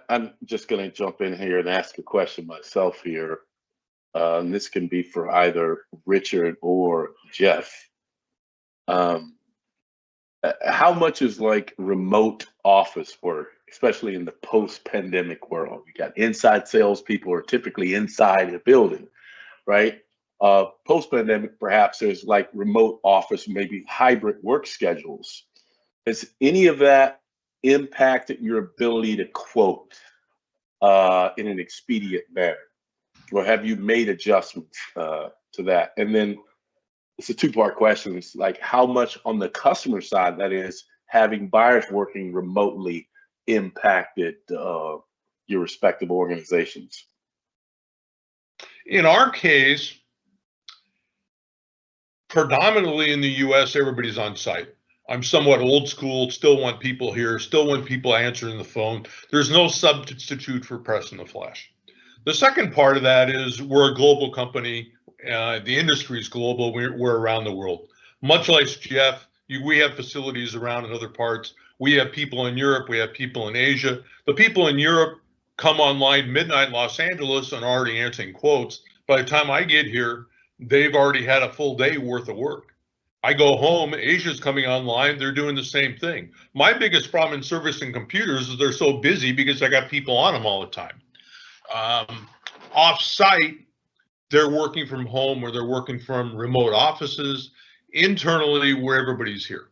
I'm just going to jump in here and ask a question myself here. And this can be for either Richard or Jeff. How much is like remote office work, especially in the post-pandemic world? We got inside salespeople are typically inside a building, right? Post-pandemic, perhaps there's like remote office, maybe hybrid work schedules. Has any of that impacted your ability to quote in an expedient manner? Or have you made adjustments to that? And then it's a two-part question. It's like how much on the customer side, that is, having buyers working remotely impacted your respective organizations? In our case, predominantly in the US, everybody's on site. I'm somewhat old school, still want people here, still want people answering the phone. There's no substitute for pressing the flesh. The second part of that is we're a global company. The industry is global. We're around the world. Much like Jeff, we have facilities around in other parts. We have people in Europe. We have people in Asia. The people in Europe come online midnight in Los Angeles and are already answering quotes. By the time I get here, they've already had a full day worth of work. I go home, Asia's coming online, they're doing the same thing. My biggest problem in servicing computers is they're so busy because I got people on them all the time. Off-site, they're working from home or they're working from remote offices, internally where everybody's here.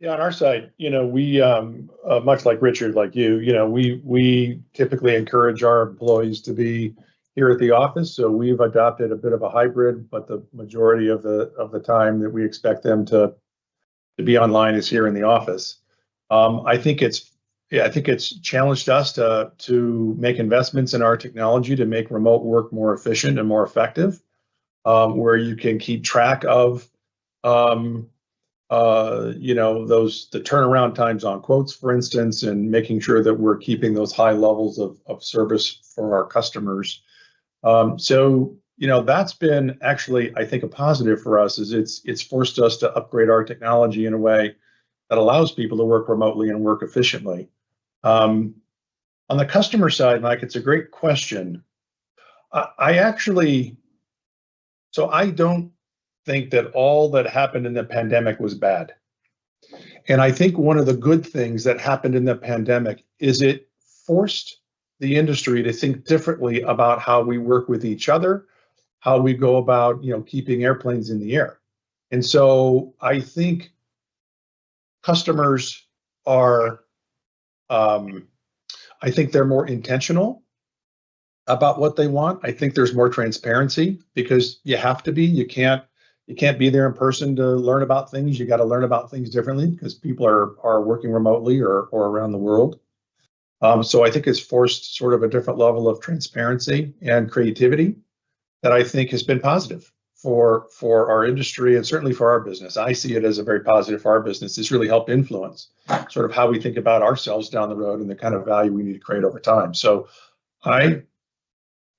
Yeah, on our side, we much like Richard, like you, we typically encourage our employees to be here at the office. So we've adopted a bit of a hybrid, but the majority of the time that we expect them to be online is here in the office. I think it's challenged us to make investments in our technology to make remote work more efficient and more effective, where you can keep track of the turnaround times on quotes, for instance, and making sure that we're keeping those high levels of service for our customers. That's been actually, I think, a positive for us. Is it's forced us to upgrade our technology in a way that allows people to work remotely and work efficiently. On the customer side, Mike, it's a great question. I don't think that all that happened in the pandemic was bad. And I think one of the good things that happened in the pandemic is it forced the industry to think differently about how we work with each other, how we go about, keeping airplanes in the air. And so I think customers are, I think they're more intentional about what they want. I think there's more transparency because you have to be. You can't be there in person to learn about things. You got to learn about things differently because people are working remotely or around the world. So I think it's forced sort of a different level of transparency and creativity that I think has been positive for our industry and certainly for our business. I see it as a very positive for our business. It's really helped influence sort of how we think about ourselves down the road and the kind of value we need to create over time. So I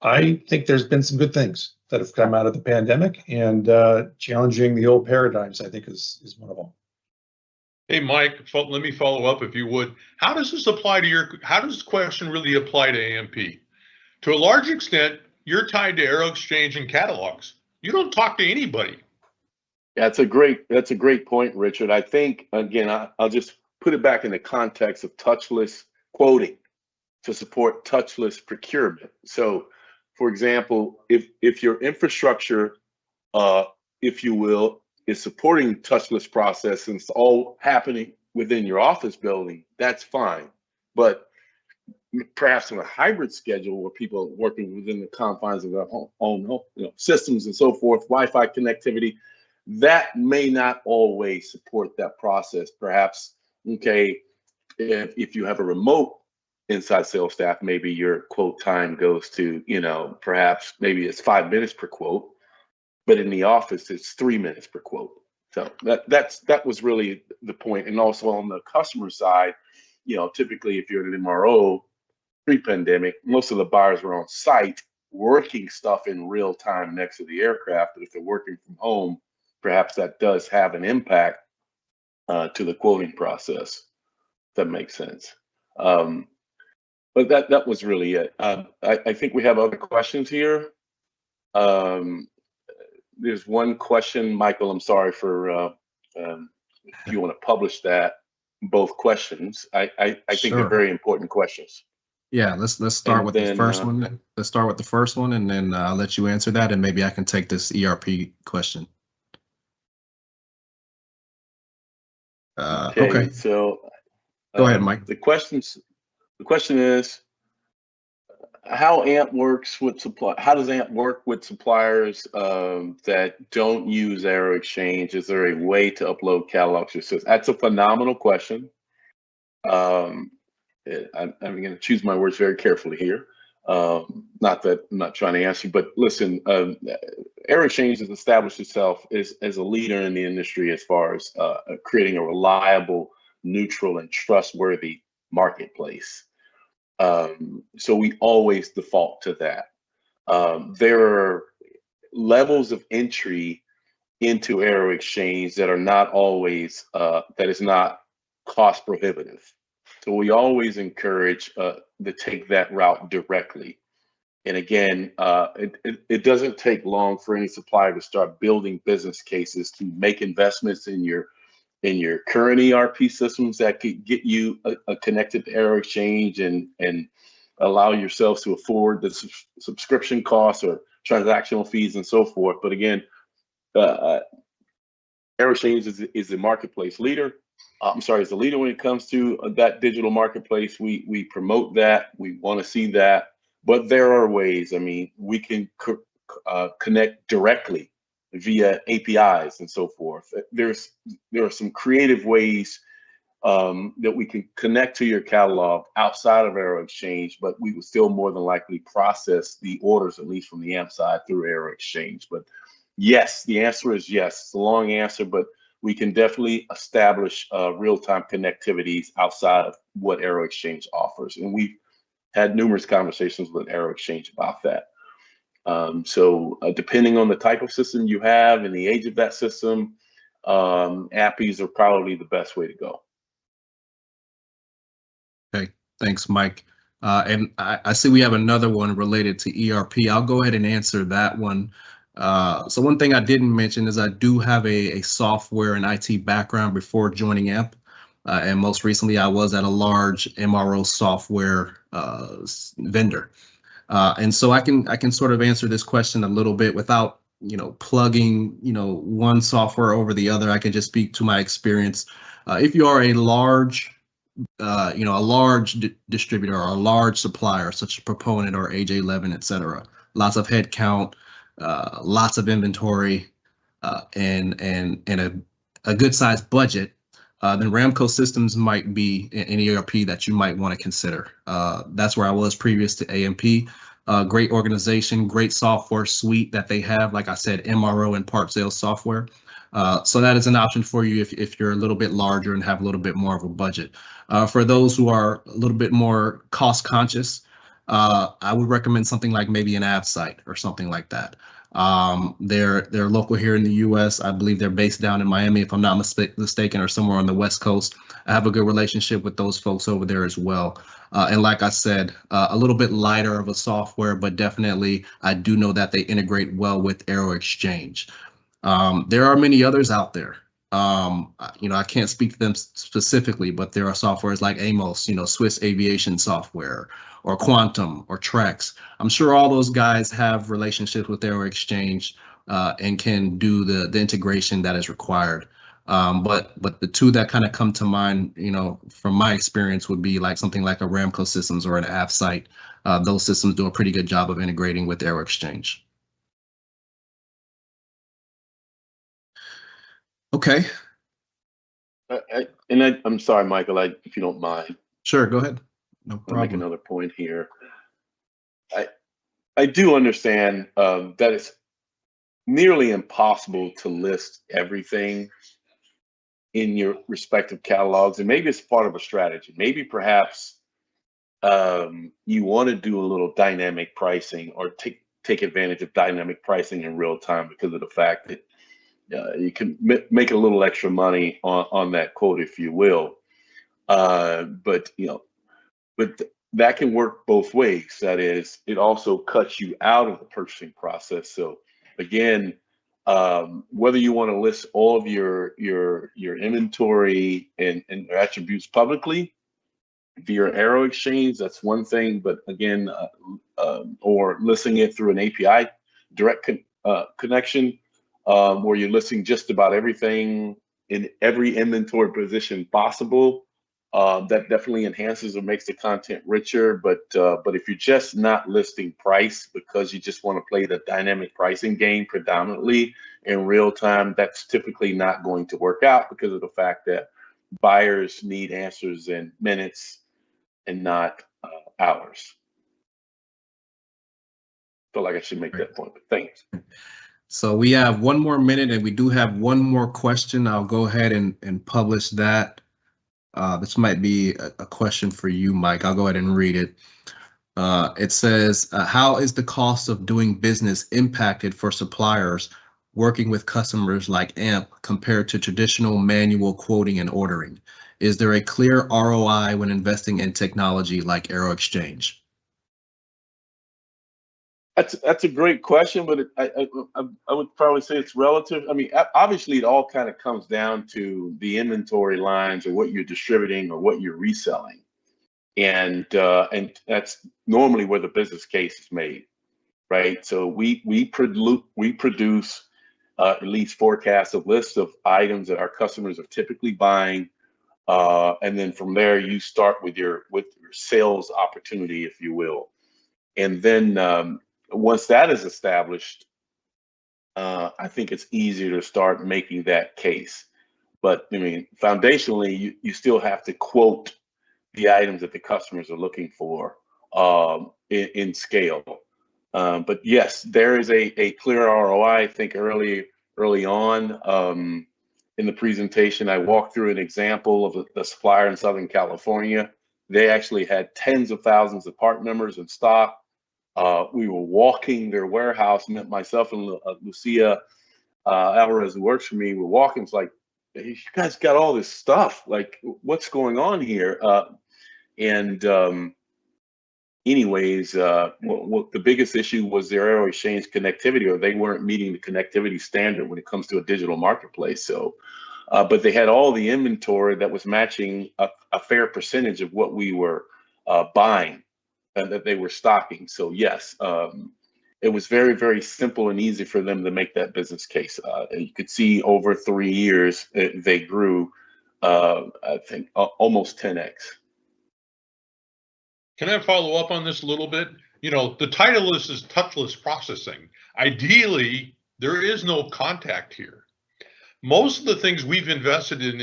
think there's been some good things that have come out of the pandemic, and challenging the old paradigms, I think, is one of them. Hey, Mike, let me follow up if you would. How does this question really apply to AMP? To a large extent, you're tied to Aero Exchange and catalogs. You don't talk to anybody. That's a great point, Richard. I think, again, I'll just put it back in the context of touchless quoting to support touchless procurement. So, for example, if your infrastructure, if you will, is supporting touchless process and it's all happening within your office building, that's fine. But perhaps on a hybrid schedule where people are working within the confines of their own systems and so forth, Wi-Fi connectivity, that may not always support that process. Perhaps, okay, if you have a remote inside sales staff, maybe your quote time goes to, perhaps maybe it's 5 minutes per quote, but in the office it's 3 minutes per quote. So that was really the point. And also on the customer side, typically if you're an MRO pre-pandemic, most of the buyers were on site working stuff in real time next to the aircraft. But if they're working from home, perhaps that does have an impact to the quoting process. If that makes sense. But that was really it. I think we have other questions here. There's one question, Michael. I'm sorry for if you want to publish that, both questions. I think Sure. they're very important questions. Yeah, let's start And with then, the first one. Let's start with the first one, and then I'll let you answer that, and maybe I can take this ERP question. Okay. So Go ahead, Mike. The question is, how AMP works with how does AMP work with suppliers that don't use Aero Exchange? Is there a way to upload catalogs or systems? That's a phenomenal question. I'm going to choose my words very carefully here. Not that I'm not trying to answer you, but listen, Aero Exchange has established itself as a leader in the industry as far as creating a reliable, neutral, and trustworthy marketplace. So we always default to that. There are levels of entry into Aero Exchange that are not always, that is not cost prohibitive. So we always encourage to take that route directly. And again, it doesn't take long for any supplier to start building business cases to make investments in your current ERP systems that could get you a connected air exchange and allow yourselves to afford the subscription costs or transactional fees and so forth. But again, Air Exchange is the marketplace leader. I'm sorry, is the leader when it comes to that digital marketplace. We promote that. We want to see that. But there are ways. I mean, we can connect directly via APIs and so forth. There are some creative ways that we can connect to your catalog outside of Aero Exchange, but we would still more than likely process the orders, at least from the AMP side, through Aero Exchange. But yes, the answer is yes. It's a long answer, but we can definitely establish real-time connectivities outside of what Aero Exchange offers. And we've had numerous conversations with Aero Exchange about that. So depending on the type of system you have and the age of that system, APIs are probably the best way to go. Okay, thanks, Mike. And I see we have another one related to ERP. I'll go ahead and answer that one. So one thing I didn't mention is I do have a software and IT background before joining AMP. And most recently, I was at a large MRO software vendor. And so I can sort of answer this question a little bit without, plugging, one software over the other. I can just speak to my experience. If you are a large distributor or a large supplier, such as Proponent or AJ11, et cetera, lots of headcount, lots of inventory, and a good sized budget, then Ramco Systems might be an ERP that you might want to consider. That's where I was previous to AMP. Great organization, great software suite that they have. Like I said, MRO and part sales software. So that is an option for you if you're a little bit larger and have a little bit more of a budget. For those who are a little bit more cost conscious, I would recommend something like maybe an AppSite or something like that. They're local here in the U.S. I believe they're based down in Miami, if I'm not mistaken, or somewhere on the West Coast. I have a good relationship with those folks over there as well. And like I said, a little bit lighter of a software, but definitely I do know that they integrate well with Aero Exchange. There are many others out there. I can't speak to them specifically, but there are softwares like Amos, Swiss aviation software, or Quantum, or Trex. I'm sure all those guys have relationships with Aero Exchange and can do the integration that is required. But the two that kind of come to mind, from my experience, would be like something like a Ramco Systems or an AppSite. Those systems do a pretty good job of integrating with Aero Exchange. Okay. I'm sorry, Michael, if you don't mind. Sure, go ahead. No problem. I'll make another point here. I do understand that it's nearly impossible to list everything in your respective catalogs, and maybe it's part of a strategy. Maybe perhaps you want to do a little dynamic pricing or take advantage of dynamic pricing in real time because of the fact that you can make a little extra money on that quote, if you will. But that can work both ways. That is, it also cuts you out of the purchasing process. So again, whether you want to list all of your inventory and attributes publicly via Aero Exchange, that's one thing. But again, or listing it through an API direct connection, where you're listing just about everything in every inventory position possible, that definitely enhances or makes the content richer. But if you're just not listing price because you just want to play the dynamic pricing game predominantly in real time, that's typically not going to work out because of the fact that buyers need answers in minutes and not hours. Feel like I should make that point, but thanks. So we have one more minute and we do have one more question. I'll go ahead and publish that. This might be a question for you, Mike. I'll go ahead and read it. It says, how is the cost of doing business impacted for suppliers working with customers like AMP compared to traditional manual quoting and ordering? Is there a clear ROI when investing in technology like Aero Exchange? That's a great question, but I would probably say it's relative. I mean, obviously, it all kind of comes down to the inventory lines or what you're distributing or what you're reselling, and that's normally where the business case is made, right? So we produce at least forecasts of lists of items that our customers are typically buying, and then from there you start with your sales opportunity, if you will, and then once that is established, I think it's easier to start making that case. But I mean, foundationally, you still have to quote the items that the customers are looking for in scale. But yes, there is a clear ROI. I think early on in the presentation, I walked through an example of a supplier in Southern California. They actually had tens of thousands of part numbers in stock. We were walking their warehouse, myself and Lucia Alvarez, who works for me, we're walking. It's like, hey, you guys got all this stuff. Like, what's going on here? Anyways, the biggest issue was their aero exchange connectivity, or they weren't meeting the connectivity standard when it comes to a digital marketplace. So, but they had all the inventory that was matching a fair percentage of what we were buying and that they were stocking. So yes, it was very, very simple and easy for them to make that business case. You could see over 3 years, they grew, I think, almost 10x. Can I follow up on this a little bit? You know, the title is touchless processing. Ideally, there is no contact here. Most of the things we've invested in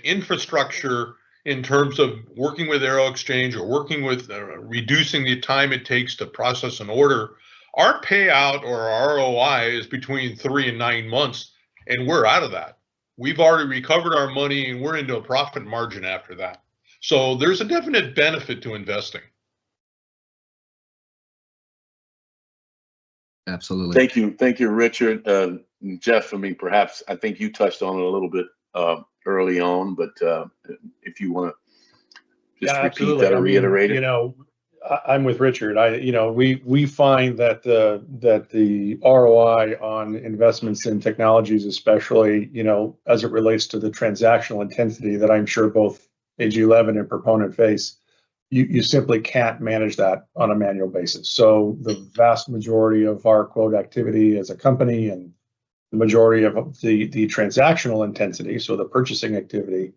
infrastructure in terms of working with Aero Exchange or working with reducing the time it takes to process an order, our payout or our ROI is between 3 and 9 months, and we're out of that. We've already recovered our money and we're into a profit margin after that. So there's a definite benefit to investing. Absolutely. Thank you, Richard. Jeff, I mean, perhaps I think you touched on it a little bit early on, but if you want to just repeat that or reiterate it. You know, I'm with Richard. We find that the ROI on investments in technologies, especially, as it relates to the transactional intensity that I'm sure both AG11 and Proponent face, you simply can't manage that on a manual basis. So the vast majority of our quote activity as a company and the majority of the transactional intensity, so the purchasing activity,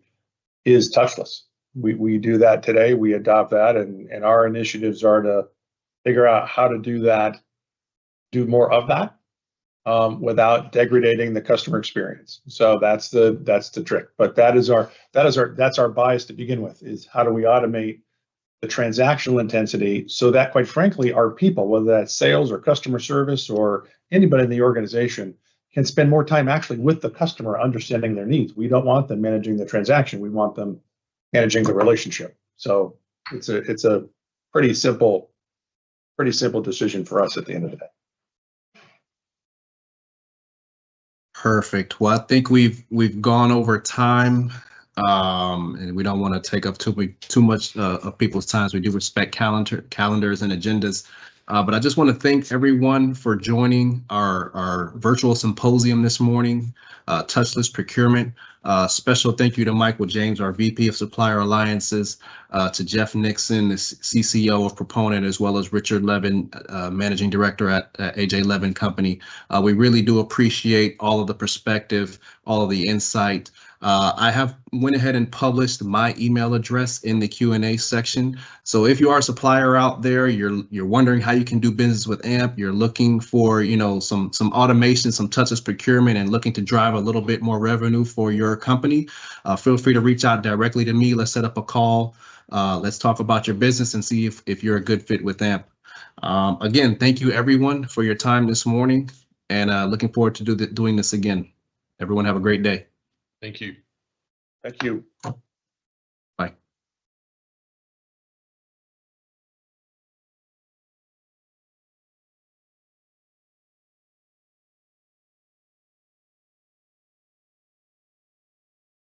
is touchless. We do that today. We adopt that, and our initiatives are to figure out how to do more of that without degrading the customer experience. So that's the trick. But that's our bias to begin with, is how do we automate the transactional intensity so that, quite frankly, our people, whether that's sales or customer service or anybody in the organization, can spend more time actually with the customer, understanding their needs. We don't want them managing the transaction. We want them managing the relationship. So it's a pretty simple decision for us at the end of the day. Perfect. Well, I think we've gone over time, and we don't want to take up too much of people's times. We do respect calendars and agendas. But I just want to thank everyone for joining our virtual symposium this morning, Touchless Procurement. Special thank you to Michael James, our VP of Supplier Alliances, to Jeff Nixon, the CCO of Proponent, as well as Richard Levin, Managing Director at AJ11 Company. We really do appreciate all of the perspective, all of the insight. I have went ahead and published my email address in the Q&A section. So if you are a supplier out there, you're wondering how you can do business with AMP, you're looking for some automation, some touchless procurement, and looking to drive a little bit more revenue for your company, feel free to reach out directly to me. Let's set up a call. Let's talk about your business and see if you're a good fit with AMP. Again, thank you everyone for your time this morning, and looking forward to doing this again. Everyone have a great day. Thank you. Thank you.